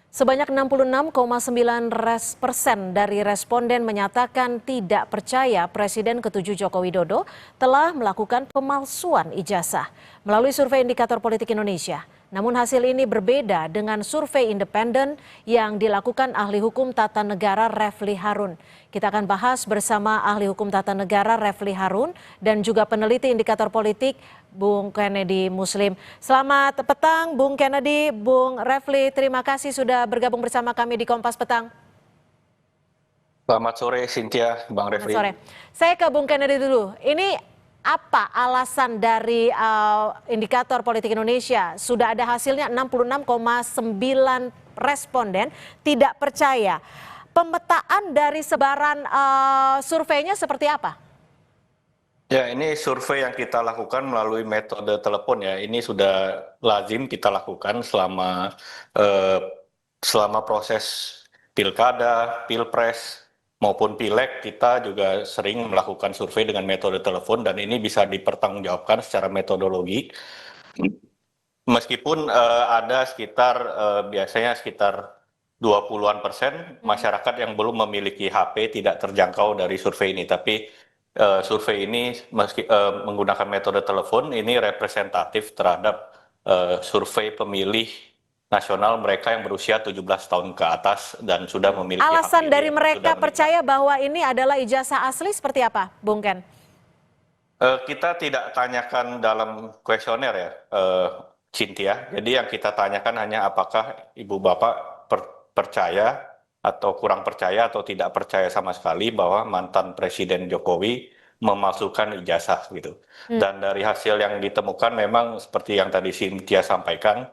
Sebanyak 66,9% dari responden menyatakan tidak percaya Presiden ke-7 Joko Widodo telah melakukan pemalsuan ijazah melalui survei Indikator Politik Indonesia. Namun hasil ini berbeda dengan survei independen yang dilakukan ahli hukum tata negara Refli Harun. Kita akan bahas bersama ahli hukum tata negara Refli Harun dan juga peneliti Indikator Politik Bung Kennedy Muslim. Selamat petang Bung Kennedy, Bung Refli, terima kasih sudah bergabung bersama kami di Kompas Petang. Selamat sore Cynthia, Bang Refli. Selamat sore. Saya ke Bung Kennedy dulu. Ini apa alasan dari Indikator Politik Indonesia? Sudah ada hasilnya 66,9 responden tidak percaya. Pemetaan dari sebaran surveinya seperti apa? Ya, ini survei yang kita lakukan melalui metode telepon ya. Ini sudah lazim kita lakukan selama proses pilkada, pilpres maupun pileg. Kita juga sering melakukan survei dengan metode telepon dan ini bisa dipertanggungjawabkan secara metodologi. Meskipun ada biasanya sekitar 20-an% masyarakat yang belum memiliki HP tidak terjangkau dari survei ini. Tapi survei ini menggunakan metode telepon ini representatif terhadap survei pemilih nasional mereka yang berusia 17 tahun ke atas dan sudah memiliki Alasan HP. dari mereka percaya bahwa ini adalah ijazah asli seperti apa, Bung Ken? Kita tidak tanyakan dalam kuesioner ya, Cynthia. Jadi yang kita tanyakan hanya apakah ibu bapak percaya atau kurang percaya atau tidak percaya sama sekali bahwa mantan Presiden Jokowi memalsukan ijazah gitu. Dan dari hasil yang ditemukan memang seperti yang tadi Cynthia sampaikan,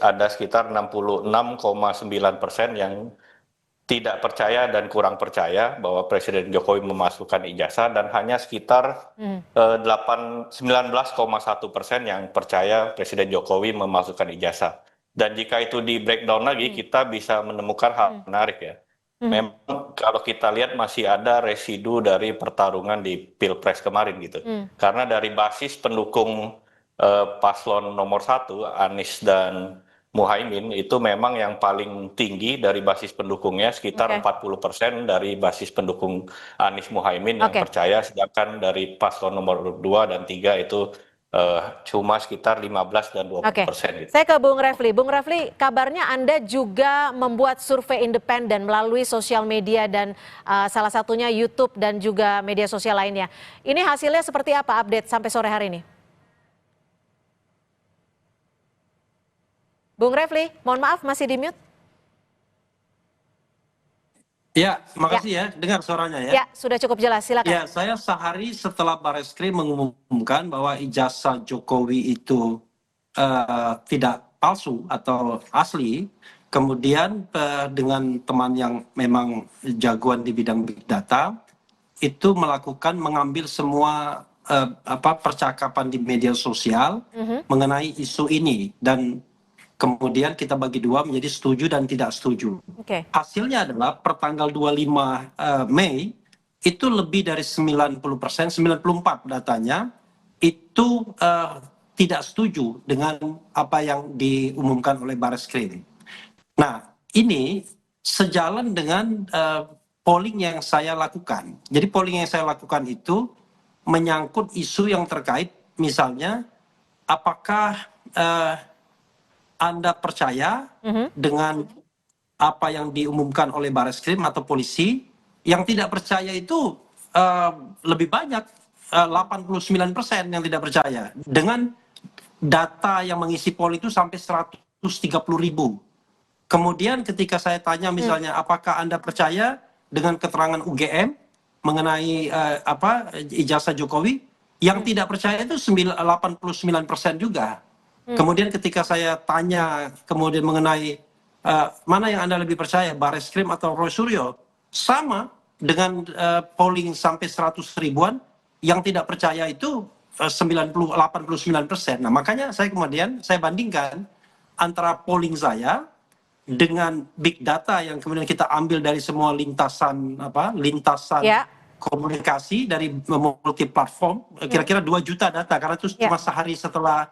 ada sekitar 66,9% yang tidak percaya dan kurang percaya bahwa Presiden Jokowi memasukkan ijazah dan hanya sekitar 19,1% yang percaya Presiden Jokowi memasukkan ijazah. Dan jika itu di breakdown lagi kita bisa menemukan hal menarik ya. Memang kalau kita lihat masih ada residu dari pertarungan di Pilpres kemarin gitu. Karena dari basis pendukung paslon nomor 1 Anies dan Muhaimin itu memang yang paling tinggi dari basis pendukungnya sekitar 40% dari basis pendukung Anies Muhaimin yang percaya, sedangkan dari paslon nomor 2 dan 3 itu cuma sekitar 15 dan 20%. Gitu. Saya ke Bung Refli. Bung Refli, kabarnya Anda juga membuat survei independen melalui sosial media dan salah satunya YouTube dan juga media sosial lainnya. Ini hasilnya seperti apa update sampai sore hari ini? Bung Refli, mohon maaf masih di mute. Ya, makasih ya, dengar suaranya ya. Ya, sudah cukup jelas, silakan. Ya, saya sehari setelah Barreskrim mengumumkan bahwa ijazah Jokowi itu tidak palsu atau asli, kemudian dengan teman yang memang jagoan di bidang big data, itu mengambil semua percakapan di media sosial mengenai isu ini dan kemudian kita bagi dua menjadi setuju dan tidak setuju. Hasilnya adalah per tanggal 25 Mei itu lebih dari 90%, 94 datanya itu tidak setuju dengan apa yang diumumkan oleh Barreskrim. Nah, ini sejalan dengan polling yang saya lakukan. Jadi polling yang saya lakukan itu menyangkut isu yang terkait misalnya apakah Anda percaya dengan apa yang diumumkan oleh Barreskrim atau polisi? Yang tidak percaya itu lebih banyak, 89% yang tidak percaya. Dengan data yang mengisi polling itu sampai 130.000. Kemudian ketika saya tanya misalnya apakah Anda percaya dengan keterangan UGM mengenai ijazah Jokowi? Yang tidak percaya itu 89% juga. Kemudian ketika saya tanya kemudian mengenai mana yang Anda lebih percaya, Barreskrim atau Roy Suryo, sama dengan polling sampai 100 ribuan, yang tidak percaya itu 89%. Nah makanya saya bandingkan antara polling saya dengan big data yang kemudian kita ambil dari semua lintasan komunikasi dari multi platform, kira-kira 2 juta data karena itu cuma sehari setelah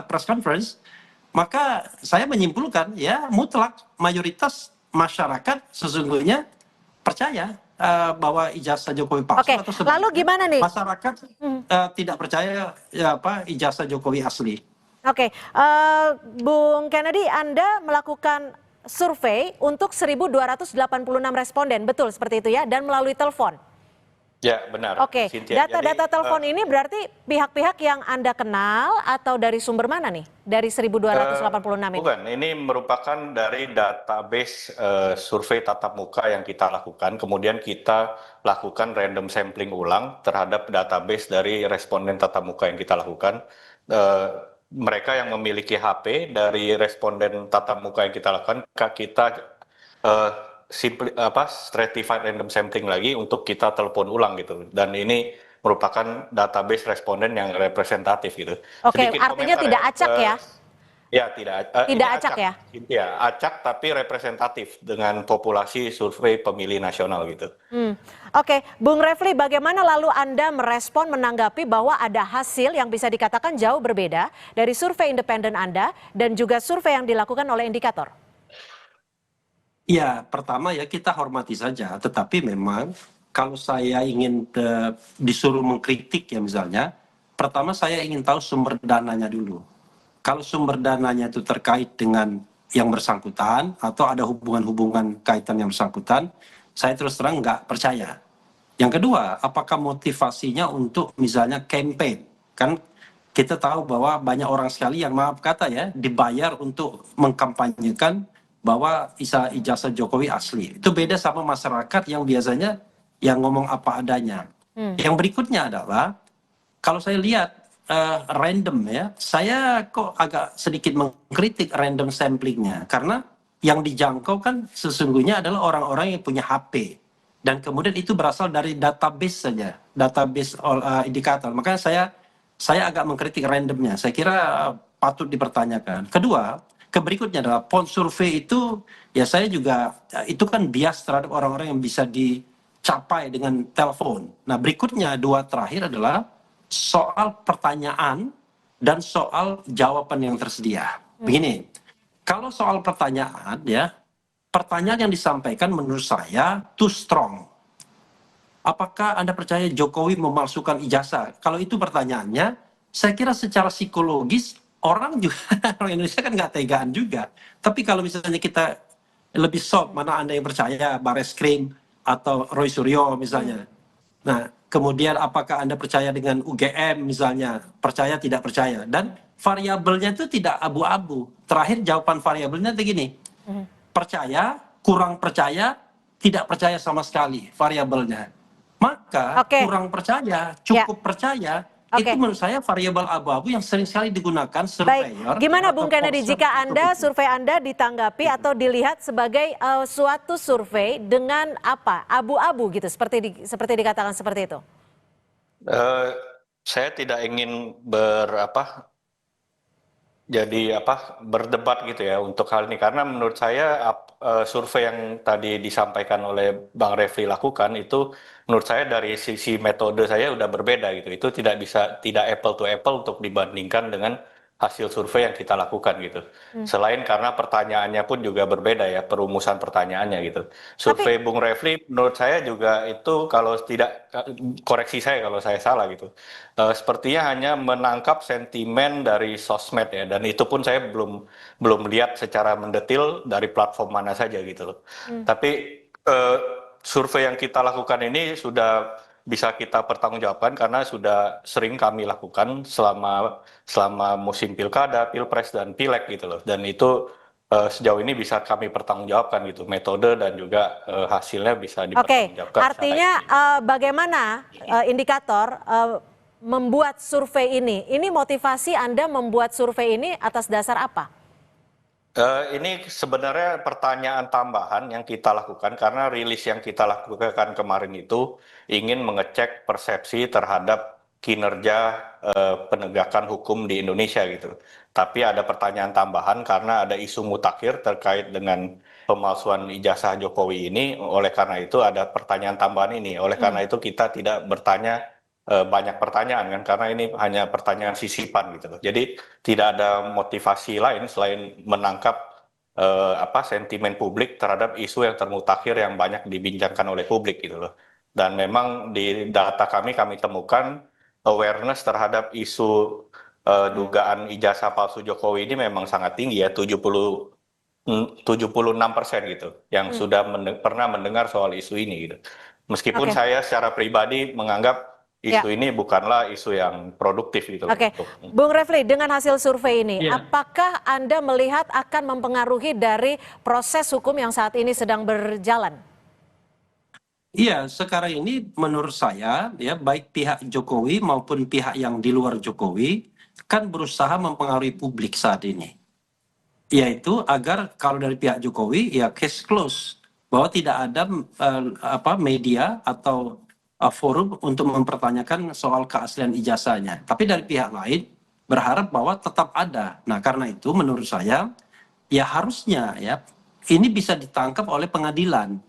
press conference, maka saya menyimpulkan ya mutlak mayoritas masyarakat sesungguhnya percaya bahwa ijazah Jokowi palsu, Oke, atau lalu sebaliknya gimana nih? masyarakat tidak percaya ijazah Jokowi asli. Oke, Bung Kennedy, Anda melakukan survei untuk 1.286 responden, betul seperti itu ya, dan melalui telepon. Ya, benar, Oke, Cynthia. data-data Jadi, telepon ini berarti pihak-pihak yang Anda kenal atau dari sumber mana nih? Dari 1.286 ini? bukan, ini merupakan dari database survei tatap muka yang kita lakukan. Kemudian kita lakukan random sampling ulang terhadap database dari responden tatap muka yang kita lakukan. Mereka yang memiliki HP dari responden tatap muka yang kita lakukan, kita eh, stratified random sampling lagi untuk kita telepon ulang gitu. Dan ini merupakan database responden yang representatif gitu. Oke, Sedikit artinya komentar tidak acak ya? Ya, tidak. Ini Tidak acak ya? Ya, acak tapi representatif dengan populasi survei pemilih nasional gitu. Oke, Bung Refli, bagaimana lalu Anda merespon menanggapi bahwa ada hasil yang bisa dikatakan jauh berbeda dari survei independen Anda dan juga survei yang dilakukan oleh indikator? Ya, pertama ya kita hormati saja, tetapi memang kalau saya ingin disuruh mengkritik ya misalnya, pertama saya ingin tahu sumber dananya dulu. Kalau sumber dananya itu terkait dengan yang bersangkutan atau ada hubungan-hubungan kaitan yang bersangkutan, saya terus terang nggak percaya. Yang kedua, apakah motivasinya untuk misalnya campaign? Kan kita tahu bahwa banyak orang sekali yang maaf kata ya dibayar untuk mengkampanyekan bahwa ijazah Jokowi asli. Itu beda sama masyarakat yang biasanya yang ngomong apa adanya. Yang berikutnya adalah kalau saya lihat random ya, saya kok agak sedikit mengkritik random samplingnya karena yang dijangkau kan sesungguhnya adalah orang-orang yang punya HP dan kemudian itu berasal dari database saja, database indikator. Makanya saya agak mengkritik randomnya. Saya kira patut dipertanyakan. Kedua, berikutnya adalah pon survei itu ya saya juga itu kan bias terhadap orang-orang yang bisa dicapai dengan telepon. Nah berikutnya dua terakhir adalah soal pertanyaan dan soal jawaban yang tersedia. Begini, kalau soal pertanyaan ya, pertanyaan yang disampaikan menurut saya too strong. Apakah Anda percaya Jokowi memalsukan ijazah? Kalau itu pertanyaannya, saya kira secara psikologis orang juga orang Indonesia kan nggak tegaan juga. Tapi kalau misalnya kita lebih soft, mana Anda yang percaya Bareskrim atau Roy Suryo misalnya. Nah, kemudian apakah Anda percaya dengan UGM misalnya, percaya tidak percaya, dan variabelnya itu tidak abu-abu. Terakhir jawaban variabelnya begini, percaya, kurang percaya, tidak percaya sama sekali variabelnya. Maka kurang percaya, cukup percaya, itu menurut saya variabel abu-abu yang sering sekali digunakan surveyor. Baik, gimana Bung Kennedy jika survei Anda ditanggapi atau dilihat sebagai suatu survei dengan apa abu-abu gitu seperti dikatakan seperti itu? Saya tidak ingin berdebat gitu ya untuk hal ini karena menurut saya survei yang tadi disampaikan oleh Bang Refli lakukan itu menurut saya dari sisi metode saya udah berbeda gitu. Itu tidak apple to apple untuk dibandingkan dengan hasil survei yang kita lakukan gitu. Selain karena pertanyaannya pun juga berbeda ya, perumusan pertanyaannya gitu. Survei Bung Refli menurut saya juga itu kalau tidak, koreksi saya kalau saya salah gitu. Sepertinya hanya menangkap sentimen dari sosmed ya, dan itu pun saya belum lihat secara mendetil dari platform mana saja gitu loh. Tapi survei yang kita lakukan ini sudah bisa kita pertanggungjawabkan karena sudah sering kami lakukan selama musim pilkada, pilpres dan pileg gitu loh. Dan itu sejauh ini bisa kami pertanggungjawabkan gitu, metode dan juga hasilnya bisa dipertanggungjawabkan. Oke, artinya bagaimana indikator membuat survei ini? Ini motivasi Anda membuat survei ini atas dasar apa? Ini sebenarnya pertanyaan tambahan yang kita lakukan karena rilis yang kita lakukan kemarin itu ingin mengecek persepsi terhadap kinerja penegakan hukum di Indonesia gitu. Tapi ada pertanyaan tambahan karena ada isu mutakhir terkait dengan pemalsuan ijazah Jokowi ini. Oleh karena itu ada pertanyaan tambahan ini. Oleh karena itu kita tidak bertanya banyak pertanyaan kan, karena ini hanya pertanyaan sisipan gitu loh. Jadi tidak ada motivasi lain selain menangkap sentimen publik terhadap isu yang termutakhir yang banyak dibincangkan oleh publik gitu loh. Dan memang di data kami temukan awareness terhadap isu dugaan ijazah palsu Jokowi ini memang sangat tinggi ya, 76% gitu yang sudah pernah mendengar soal isu ini gitu. Meskipun Oke. saya secara pribadi menganggap Ya. isu ini bukanlah isu yang produktif gitu. Oke, Bung Refli, dengan hasil survei ini, apakah Anda melihat akan mempengaruhi dari proses hukum yang saat ini sedang berjalan? Iya, sekarang ini menurut saya ya baik pihak Jokowi maupun pihak yang di luar Jokowi kan berusaha mempengaruhi publik saat ini. Yaitu agar kalau dari pihak Jokowi ya case close, bahwa tidak ada media atau forum untuk mempertanyakan soal keaslian ijazahnya. Tapi dari pihak lain berharap bahwa tetap ada. Nah, karena itu menurut saya ya harusnya ya ini bisa ditangkap oleh pengadilan.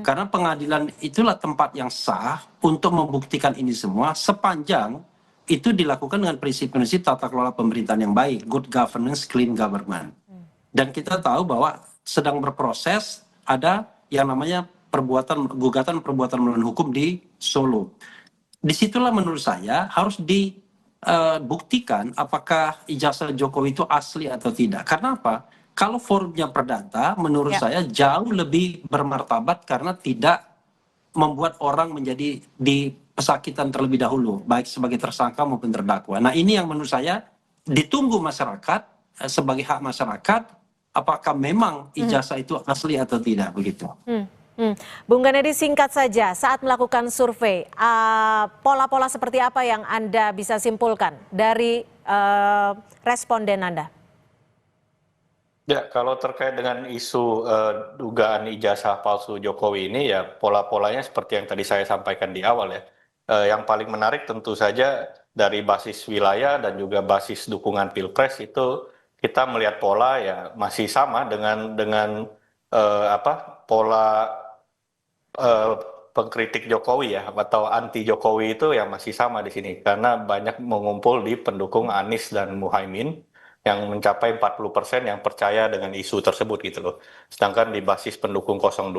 Karena pengadilan itulah tempat yang sah untuk membuktikan ini semua sepanjang itu dilakukan dengan prinsip-prinsip tata kelola pemerintahan yang baik, good governance, clean government. Dan kita tahu bahwa sedang berproses ada yang namanya gugatan perbuatan melawan hukum di Solo. Disitulah menurut saya harus dibuktikan apakah ijazah Jokowi itu asli atau tidak. Karena apa? Kalau forumnya perdata, menurut saya jauh lebih bermartabat karena tidak membuat orang menjadi pesakitan terlebih dahulu, baik sebagai tersangka maupun terdakwa. Nah, ini yang menurut saya ditunggu masyarakat sebagai hak masyarakat, apakah memang ijazah itu asli atau tidak begitu. Bung Ganedi, singkat saja, saat melakukan survei, pola-pola seperti apa yang Anda bisa simpulkan dari responden Anda? Ya, kalau terkait dengan isu dugaan ijazah palsu Jokowi ini ya pola-polanya seperti yang tadi saya sampaikan di awal ya. Yang paling menarik tentu saja dari basis wilayah dan juga basis dukungan Pilpres itu kita melihat pola ya masih sama dengan pola pengkritik Jokowi ya atau anti Jokowi itu ya masih sama di sini karena banyak mengumpul di pendukung Anies dan Muhaimin yang mencapai 40% yang percaya dengan isu tersebut gitu loh. Sedangkan di basis pendukung 02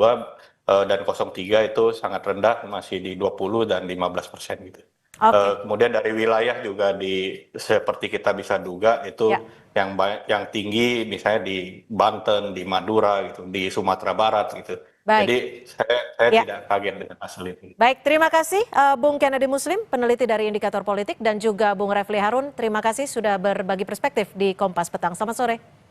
dan 03 itu sangat rendah, masih di 20 dan 15% gitu. Kemudian dari wilayah juga seperti kita bisa duga itu yang tinggi misalnya di Banten, di Madura gitu, di Sumatera Barat gitu. Baik. Jadi saya tidak kaget dengan hasil itu. Baik, terima kasih Bung Kennedy Muslim, peneliti dari Indikator Politik, dan juga Bung Refli Harun. Terima kasih sudah berbagi perspektif di Kompas Petang. Selamat sore.